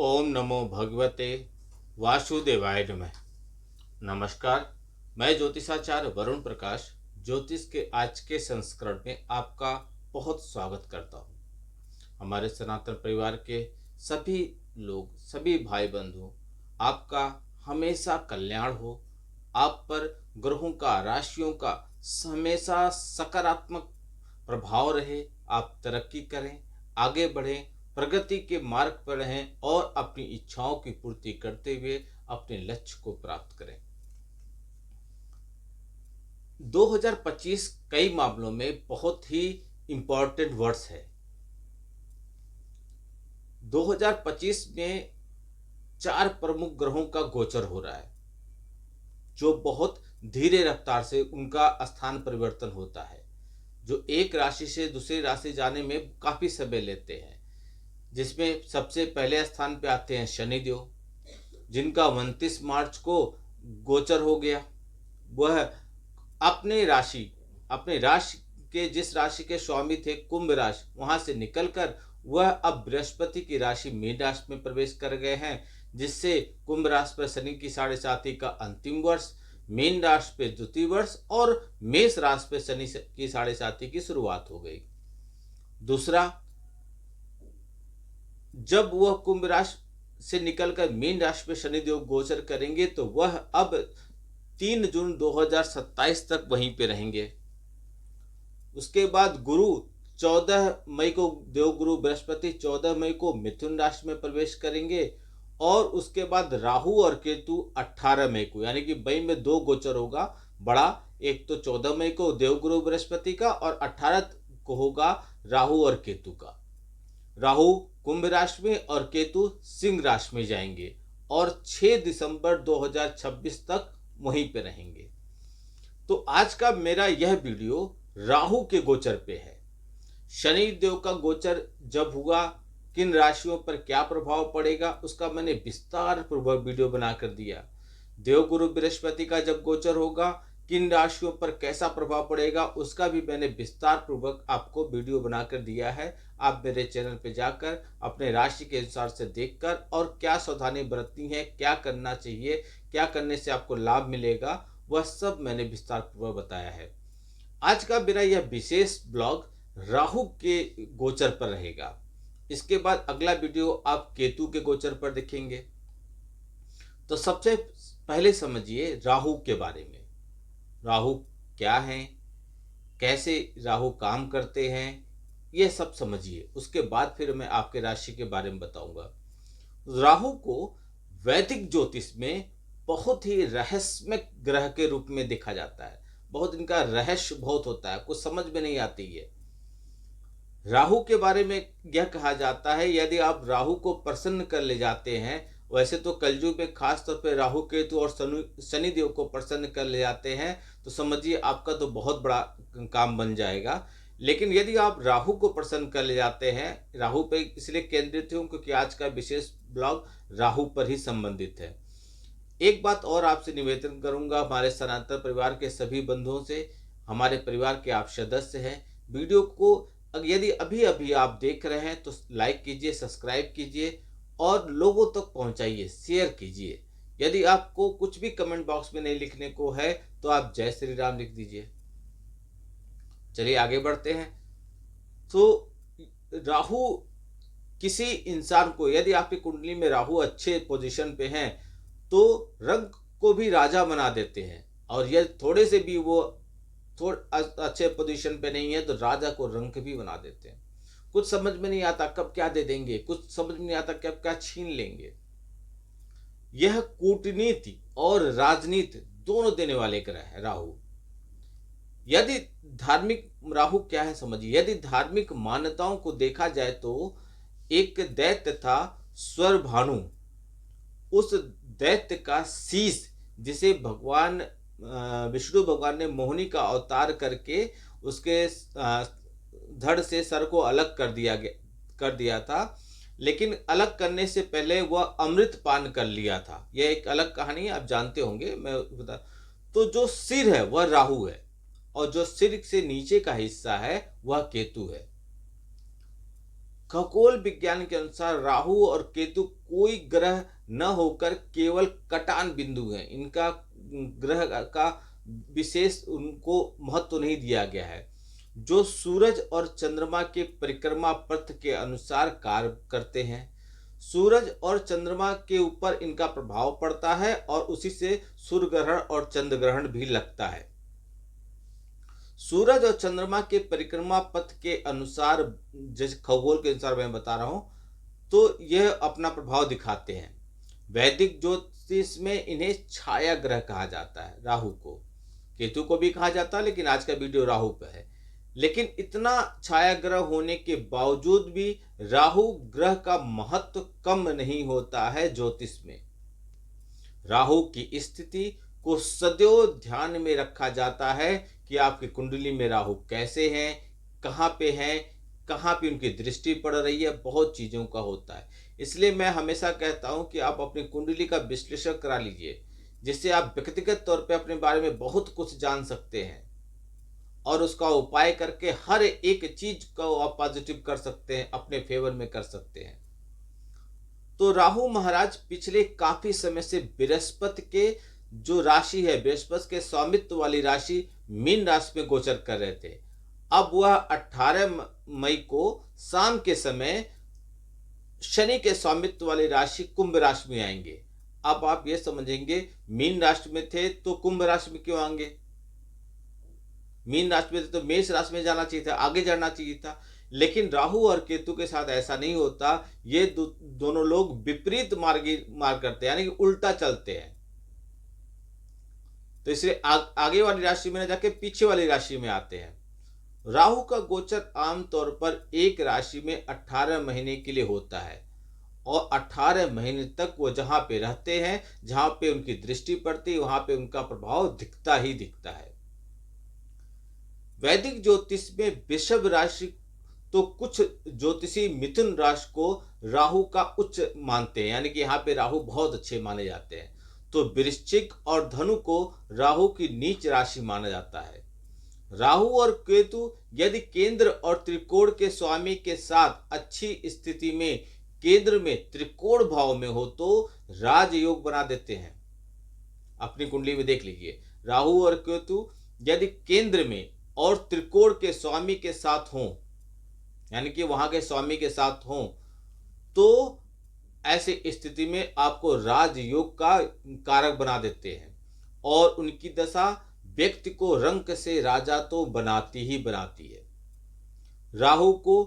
ओम नमो भगवते वासुदेवाय नमः। नमस्कार, मैं ज्योतिषाचार्य वरुण प्रकाश ज्योतिष के आज के संस्करण में आपका बहुत स्वागत करता हूँ। हमारे सनातन परिवार के सभी लोग, सभी भाई बंधु, आपका हमेशा कल्याण हो। आप पर ग्रहों का, राशियों का हमेशा सकारात्मक प्रभाव रहे। आप तरक्की करें, आगे बढ़ें, प्रगति के मार्ग पर रहें और अपनी इच्छाओं की पूर्ति करते हुए अपने लक्ष्य को प्राप्त करें। 2025 कई मामलों में बहुत ही इम्पोर्टेंट वर्ष है। 2025 में 4 प्रमुख ग्रहों का गोचर हो रहा है, जो बहुत धीरे रफ्तार से उनका स्थान परिवर्तन होता है, जो एक राशि से दूसरी राशि जाने में काफी समय लेते हैं। जिसमें सबसे पहले स्थान पे आते हैं शनिदेव, जिनका 29 मार्च को गोचर हो गया। वह अपने राशि के, जिस राशि के स्वामी थे कुंभ राशि, वहां से निकलकर वह अब बृहस्पति की राशि मीन राशि में प्रवेश कर गए हैं, जिससे कुंभ राशि पर शनि की 7.5 का अंतिम वर्ष, मीन राशि पे द्वितीय वर्ष और मेष राशि पे शनि की 7.5 की शुरुआत हो गई। दूसरा, जब वह कुंभ राशि से निकलकर मीन राशि में शनिदेव गोचर करेंगे तो वह अब 3 जून 2027 तक वहीं पे रहेंगे। उसके बाद गुरु 14 मई को, देवगुरु बृहस्पति 14 मई को मिथुन राशि में प्रवेश करेंगे और उसके बाद राहु और केतु 18 मई को, यानी कि मई में 2 गोचर होगा बड़ा। एक तो 14 मई को देवगुरु बृहस्पति का और 18 को होगा राहु और केतु का। राहु कुंभ राशि में और केतु सिंह राशि में जाएंगे और 6 दिसंबर 2026 तक वहीं पे रहेंगे। तो आज का मेरा यह वीडियो राहु के गोचर पे है। शनि देव का गोचर जब हुआ, किन राशियों पर क्या प्रभाव पड़ेगा, उसका मैंने विस्तार पूर्वक वीडियो बनाकर दिया। देवगुरु बृहस्पति का जब गोचर होगा, किन राशियों पर कैसा प्रभाव पड़ेगा, उसका भी मैंने विस्तार पूर्वक आपको वीडियो बनाकर दिया है। आप मेरे चैनल पे जाकर अपने राशि के अनुसार से देखकर और क्या सावधानी बरतनी है, क्या करना चाहिए, क्या करने से आपको लाभ मिलेगा, वह सब मैंने विस्तार पूर्वक बताया है। आज का मेरा यह विशेष ब्लॉग राहु के गोचर पर रहेगा। इसके बाद अगला वीडियो आप केतु के गोचर पर देखेंगे। तो सबसे पहले समझिए राहु के बारे में। राहु क्या है, कैसे राहु काम करते हैं, यह सब समझिए। उसके बाद फिर मैं आपके राशि के बारे में बताऊंगा। राहु को वैदिक ज्योतिष में बहुत ही रहस्यमय ग्रह के रूप में देखा जाता है। बहुत इनका रहस्य बहुत होता है, कुछ समझ में नहीं आती है। राहु के बारे में यह कहा जाता है, यदि आप राहु को प्रसन्न कर ले जाते हैं, वैसे तो कलयुग में खास तौर पे राहु केतु और शनिदेव को प्रसन्न कर ले जाते हैं तो समझिए आपका तो बहुत बड़ा काम बन जाएगा। लेकिन यदि आप राहु को प्रसन्न कर ले जाते हैं, राहु पे इसलिए केंद्रित हूँ क्योंकि आज का विशेष ब्लॉग राहु पर ही संबंधित है। एक बात और आपसे निवेदन करूंगा, हमारे सनातन परिवार के सभी बंधुओं से, हमारे परिवार के आप सदस्य हैं, वीडियो को यदि अभी अभी आप देख रहे हैं तो लाइक कीजिए, सब्सक्राइब कीजिए और लोगों तक पहुंचाइए, शेयर कीजिए। यदि आपको कुछ भी कमेंट बॉक्स में नहीं लिखने को है तो आप जय श्री राम लिख दीजिए। चलिए आगे बढ़ते हैं। तो राहु किसी इंसान को, यदि आपकी कुंडली में राहु अच्छे पोजीशन पे हैं तो रंग को भी राजा बना देते हैं, और यदि थोड़े से भी वो अच्छे पोजीशन पे नहीं है तो राजा को रंक भी बना देते हैं। कुछ समझ में नहीं आता कब क्या दे देंगे, कुछ समझ में नहीं आता कब क्या छीन लेंगे। यह कूटनीति और राजनीति दोनों देने वाले ग्रह है राहु। यदि धार्मिक, राहु क्या है समझिए, यदि धार्मिक मान्यताओं को देखा जाए तो एक दैत्य था स्वरभानु। उस दैत्य का शीश, जिसे भगवान विष्णु भगवान ने मोहिनी का अवतार करके उसके धड़ से सर को अलग कर दिया था, लेकिन अलग करने से पहले वह अमृत पान कर लिया था। यह एक अलग कहानी है, आप जानते होंगे, मैं बता। तो जो सिर है वह राहु है और जो सिर से नीचे का हिस्सा है वह केतु है। खगोल विज्ञान के अनुसार राहु और केतु कोई ग्रह न होकर केवल कटान बिंदु हैं। इनका ग्रह का विशेष उनको महत्व नहीं दिया गया है, जो सूरज और चंद्रमा के परिक्रमा पथ के अनुसार कार्य करते हैं। सूरज और चंद्रमा के ऊपर इनका प्रभाव पड़ता है और उसी से सूर्य ग्रहण और चंद्र ग्रहण भी लगता है। सूरज और चंद्रमा के परिक्रमा पथ के अनुसार, जैसे खगोल के अनुसार मैं बता रहा हूं, तो यह अपना प्रभाव दिखाते हैं। वैदिक ज्योतिष में इन्हें छाया ग्रह कहा जाता है। राहु को, केतु को भी कहा जाता है, लेकिन आज का वीडियो राहु पे है। लेकिन इतना छाया ग्रह होने के बावजूद भी राहु ग्रह का महत्व कम नहीं होता है ज्योतिष में। राहु की स्थिति को सदैव ध्यान में रखा जाता है कि आपकी कुंडली में राहु कैसे हैं, कहाँ पे उनकी दृष्टि पड़ रही है, बहुत चीज़ों का होता है। इसलिए मैं हमेशा कहता हूँ कि आप अपनी कुंडली का विश्लेषण करा लीजिए, जिससे आप व्यक्तिगत तौर पे अपने बारे में बहुत कुछ जान सकते हैं और उसका उपाय करके हर एक चीज को आप पॉजिटिव कर सकते हैं, अपने फेवर में कर सकते हैं। तो राहु महाराज पिछले काफी समय से बृहस्पति के जो राशि है, बृहस्पति के स्वामित्व वाली राशि मीन राशि में गोचर कर रहे थे। अब वह 18 मई को शाम के समय शनि के स्वामित्व वाली राशि कुंभ राशि में आएंगे। अब आप ये समझेंगे, मीन राशि में थे तो कुंभ राशि में क्यों आएंगे? मीन राशि में थे तो मेष राशि में जाना चाहिए था, आगे जाना चाहिए था। लेकिन राहु और केतु के साथ ऐसा नहीं होता। ये दोनों लोग विपरीत मार्ग करते हैं, यानी कि उल्टा चलते हैं। तो इसलिए आगे वाली राशि में न जाके पीछे वाली राशि में आते हैं। राहु का गोचर आमतौर पर एक राशि में 18 महीने के लिए होता है और 18 महीने तक वो जहां पे रहते हैं, जहां पे उनकी दृष्टि पड़ती है, वहां पे उनका प्रभाव दिखता ही दिखता है। वैदिक ज्योतिष में वृषभ राशि, तो कुछ ज्योतिषी मिथुन राशि को राहु का उच्च मानते हैं, यानी कि यहाँ पे राहु बहुत अच्छे माने जाते हैं। तो वृश्चिक और धनु को राहु की नीच राशि माना जाता है। राहु और केतु यदि केंद्र और त्रिकोण के स्वामी के साथ अच्छी स्थिति में केंद्र में त्रिकोण भाव में हो तो राजयोग बना देते हैं। अपनी कुंडली में देख लीजिए, राहु और केतु यदि केंद्र में और त्रिकोण के स्वामी के साथ हों, यानी कि वहां के स्वामी के साथ हों, तो ऐसी स्थिति में आपको राजयोग का कारक बना देते हैं और उनकी दशा व्यक्ति को रंक से राजा तो बनाती ही बनाती है। राहु को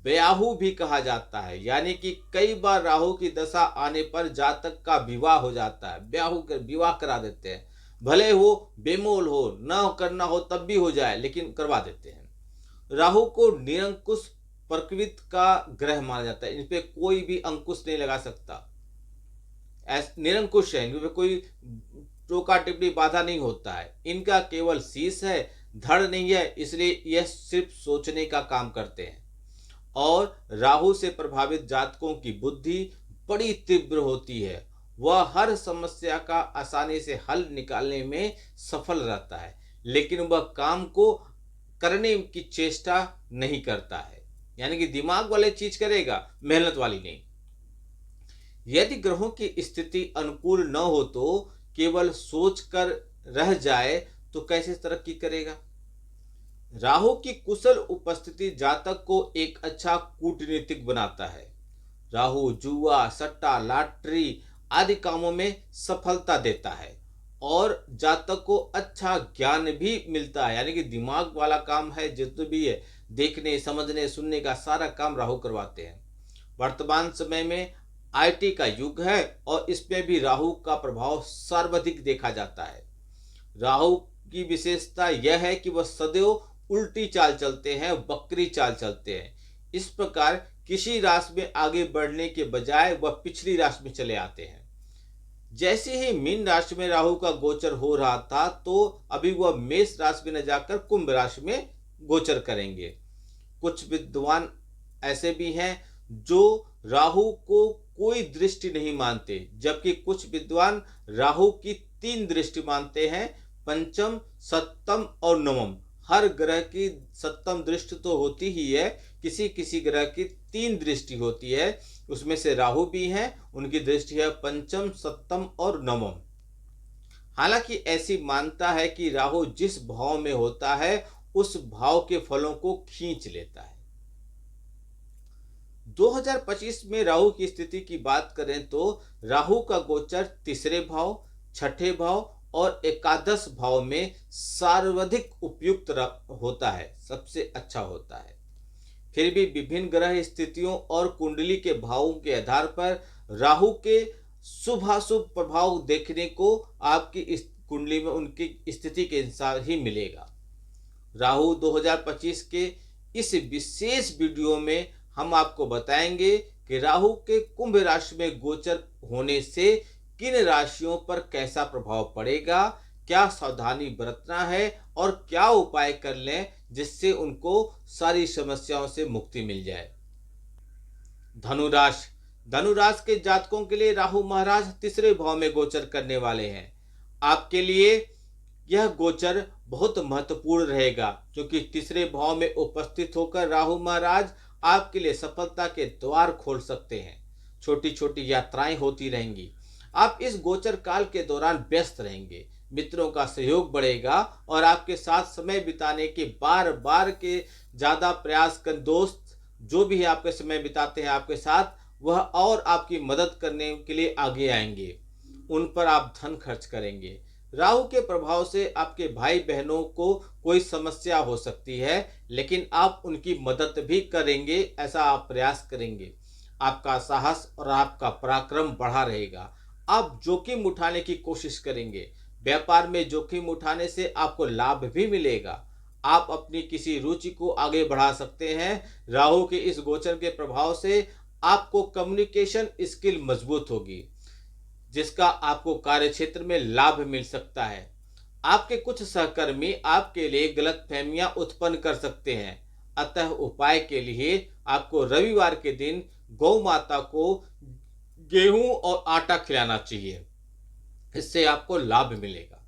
ब्याहु भी कहा जाता है, यानी कि कई बार राहु की दशा आने पर जातक का विवाह हो जाता है, ब्याहु कर विवाह करा देते हैं। भले वो बेमोल हो, न करना हो तब भी हो जाए, लेकिन करवा देते हैं। राहु को निरंकुश प्रकृति का ग्रह माना जाता है। इन पे कोई भी अंकुश नहीं लगा सकता, निरंकुश है, इन पे कोई टोका टिप्पणी बाधा नहीं होता है। इनका केवल शीश है, धड़ नहीं है, इसलिए यह सिर्फ सोचने का काम करते हैं। और राहु से प्रभावित जातकों की बुद्धि बड़ी तीव्र होती है, वह हर समस्या का आसानी से हल निकालने में सफल रहता है, लेकिन वह काम को करने की चेष्टा नहीं करता है, यानी कि दिमाग वाले चीज करेगा, मेहनत वाली नहीं। यदि ग्रहों की स्थिति अनुकूल न हो तो केवल सोचकर रह जाए तो कैसे तरक्की करेगा? राहु की कुशल उपस्थिति जातक को एक अच्छा कूटनीतिक बनाता है। राहु जुआ, सट्टा, लॉटरी आदि कामों में सफलता देता है और जातक को अच्छा ज्ञान भी मिलता है, यानी कि दिमाग वाला काम है, जितना भी है देखने, समझने, सुनने का सारा काम राहु करवाते हैं। वर्तमान समय में आईटी का युग है और इसमें भी राहु का प्रभाव सर्वाधिक देखा जाता है। राहु की विशेषता यह है कि वह सदैव उल्टी चाल चलते हैं, वक्री चाल चलते हैं। इस प्रकार किसी राशि में आगे बढ़ने के बजाय वह पिछली राशि में चले आते हैं। जैसे ही मीन राशि में राहु का गोचर हो रहा था तो अभी वह मेष राशि में न जाकर कुंभ राशि में गोचर करेंगे। कुछ विद्वान ऐसे भी हैं जो राहु को कोई दृष्टि नहीं मानते, जबकि कुछ विद्वान राहु की 3 दृष्टि मानते हैं, पंचम, सप्तम और नवम। हर ग्रह की सप्तम दृष्टि तो होती ही है, किसी किसी ग्रह की 3 दृष्टि होती है, उसमें से राहु भी हैं, उनकी दृष्टि है पंचम, सप्तम और नवम। हालांकि ऐसी मान्यता है कि राहु जिस भाव में होता है उस भाव के फलों को खींच लेता है। 2025 में राहु की स्थिति की बात करें तो राहु का गोचर तीसरे भाव, छठे भाव और एकादश भाव में सर्वाधिक उपयुक्त होता है, सबसे अच्छा होता है। फिर भी विभिन्न ग्रह स्थितियों और कुंडली के भावों के आधार पर राहु के शुभ अशुभ प्रभाव देखने को आपकी इस कुंडली में उनकी स्थिति के अनुसार ही मिलेगा। राहु 2025 के इस विशेष वीडियो में हम आपको बताएंगे कि राहु के कुंभ राशि में गोचर होने से किन राशियों पर कैसा प्रभाव पड़ेगा, क्या सावधानी बरतना है और क्या उपाय कर लें जिससे उनको सारी समस्याओं से मुक्ति मिल जाए। धनुराशि, धनुराशि के जातकों के लिए राहु महाराज तीसरे भाव में गोचर करने वाले हैं। आपके लिए यह गोचर बहुत महत्वपूर्ण रहेगा क्योंकि तीसरे भाव में उपस्थित होकर राहु महाराज आपके लिए सफलता के द्वार खोल सकते हैं। छोटी छोटी यात्राएं होती रहेंगी। आप इस गोचर काल के दौरान व्यस्त रहेंगे, मित्रों का सहयोग बढ़ेगा और आपके साथ समय बिताने के बार बार के ज़्यादा प्रयास कर दोस्त जो भी आपके समय बिताते हैं आपके साथ, वह और आपकी मदद करने के लिए आगे आएंगे। उन पर आप धन खर्च करेंगे। राहु के प्रभाव से आपके भाई बहनों को कोई समस्या हो सकती है, लेकिन आप उनकी मदद भी करेंगे, ऐसा आप प्रयास करेंगे। आपका साहस और आपका पराक्रम बढ़ा रहेगा। आप जोखिम उठाने की कोशिश करेंगे। व्यापार में जोखिम उठाने से आपको लाभ भी मिलेगा। आप अपनी किसी रुचि को आगे बढ़ा सकते हैं। राहु के इस गोचर के प्रभाव से आपको कम्युनिकेशन स्किल मजबूत होगी, जिसका आपको कार्य क्षेत्र में लाभ मिल सकता है। आपके कुछ सहकर्मी आपके लिए गलतफहमियां उत्पन्न कर सकते हैं, अतः उपाय के लिए आपको रविवार के दिन गौ माता को गेहूं और आटा खिलाना चाहिए, इससे आपको लाभ मिलेगा।